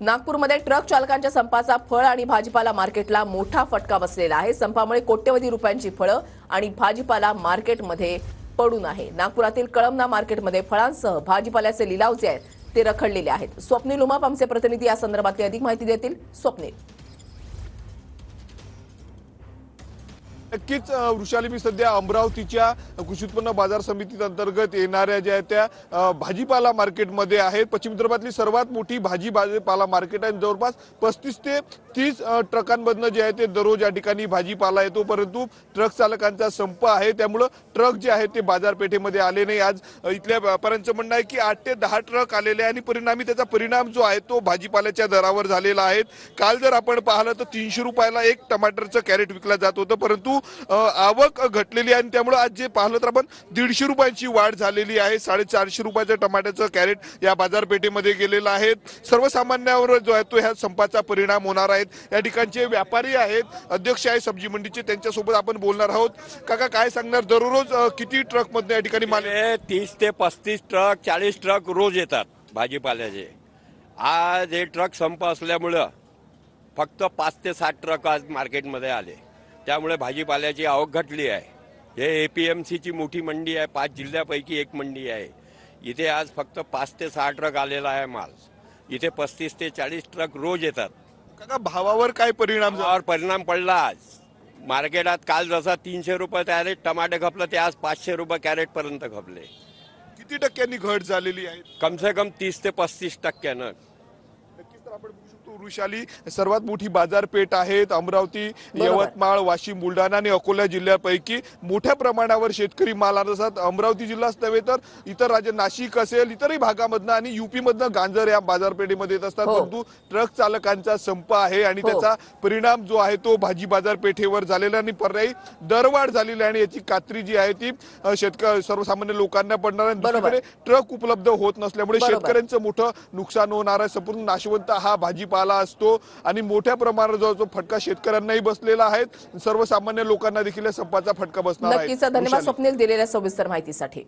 नागपूरमध्ये ट्रक चालकांच्या संपाचा फळ आणि भाजीपाला मार्केटला मोठा फटका बसलेला आहे। संपामुळे कोट्यवधी रुपयांची फळं आणि भाजीपाला मार्केटमध्ये पडून आहे। नागपुरातील कळमना मार्केटमध्ये फळांसह भाजीपाल्याचे लिलाव जे आहेत ते रखडलेले आहेत। स्वप्नील उमाप आमचे प्रतिनिधी या संदर्भातली अधिक माहिती देतील। स्वप्नील, नक्कीच वृषाली, मी सध्या अमरावतीच्या कृषी उत्पन्न बाजार समिती अंतर्गत येणाऱ्या ज्या त्या भाजीपाला मार्केटमध्ये आहेत। पश्चिम विदर्भातली सर्वात मोठी भाजीपाला मार्केट आहे। जवळपास 35 ते 30 ट्रकांमधनं जे आहे ते दररोज या ठिकाणी भाजीपाला येतो, परंतु ट्रक चालकांचा संप आहे, त्यामुळे ट्रक जे आहेत ते बाजारपेठेमध्ये आले नाही। आज इथल्या व्यापाऱ्यांचं म्हणणं आहे की 8 ते 10 ट्रक आलेले आहे आणि परिणामी त्याचा परिणाम जो आहे तो भाजीपाल्याच्या दरावर झालेला आहे। काल जर आपण पाहिलं तर 300 रुपयाला एक टमाटरचं कॅरेट विकलं जात होतं, परंतु आवक घटलेली आहे आणि त्यामुळे आज जे पाहिलं तर आपण 150 रुपयांची वाढ झालेली आहे। 450 रुपयाचं टमाट्याचं कॅरेट या बाजारपेठेमध्ये गेलेलं आहे। सर्वसामान्यांवर जो आहे तो ह्या संपाचा परिणाम होणार आहे। या ठिकाणचे व्यापारी आहेत, अध्यक्ष आहे सब्जी मंडीचे, त्यांच्यासोबत आपण बोलणार आहोत। काका, काय सांगणार, दररोज किती ट्रक मधून या ठिकाणी माल? 30 ते 35 ट्रक 40 ट्रक रोज येतात भाजीपाल्याचे। आज हे ट्रक संप असल्यामुळं फक्त 5 ते 7 ट्रक आज मार्केटमध्ये आले, त्यामुळे भाजीपाल्याची आवक घटली आहे। हे APMCची मोठी मंडी आहे, 5 जिल्ह्यापैकी एक मंडी आहे। इथे आज फक्त 5 ते 6 ट्रक आलेला आहे माल। इथे 35 ते 40 ट्रक रोज येतात। काका, भावावर काय परिणाम झाला? परिणाम पडला आज मार्केटात। काल जसा 300 रुपये कॅरेट टमाटे खपलं, ते आज 500 रुपये कॅरेट पर्यंत खपले। किती टक्क्यांनी घट झालेली आहे? कम से कम 30 ते 35 टक्क्यानं। नक्कीच, तर आपण बघू शकतो वृषाली, सर्वात मोठी बाजारपेठ आहेत अमरावती, यवतमाळ, वाशिम, बुलढाणा आणि अकोला जिल्ह्यापैकी मोठ्या प्रमाणावर शेतकरी माल आणत असतात। अमरावती जिल्हाच नव्हे तर इतर राज्य, नाशिक असेल, इतरही भागामधनं आणि UP मधनं गांजर या बाजारपेठेमध्ये येत असतात। परंतु ट्रक चालकांचा संप आहे आणि त्याचा परिणाम जो आहे तो भाजी बाजारपेठेवर झालेला आणि पर्यायी दरवाढ झालेली आहे आणि याची खात्री जी आहे ती सर्वसामान्य लोकांना पडणार आहे। दुसरीकडे ट्रक उपलब्ध होत नसल्यामुळे शेतकऱ्यांचं मोठं नुकसान होणार आहे। संपूर्ण नाशवंत हा भाजीपाला असतो आणि मोठ्या प्रमाणावर जो फटका शेतकऱ्यांनाही बसलेला आहे, सर्वसामान्य लोकांना देखील संपाचा फटका बसणार आहे। नक्कीच, धन्यवाद स्वप्नील दिलेल्या सविस्तर माहितीसाठी।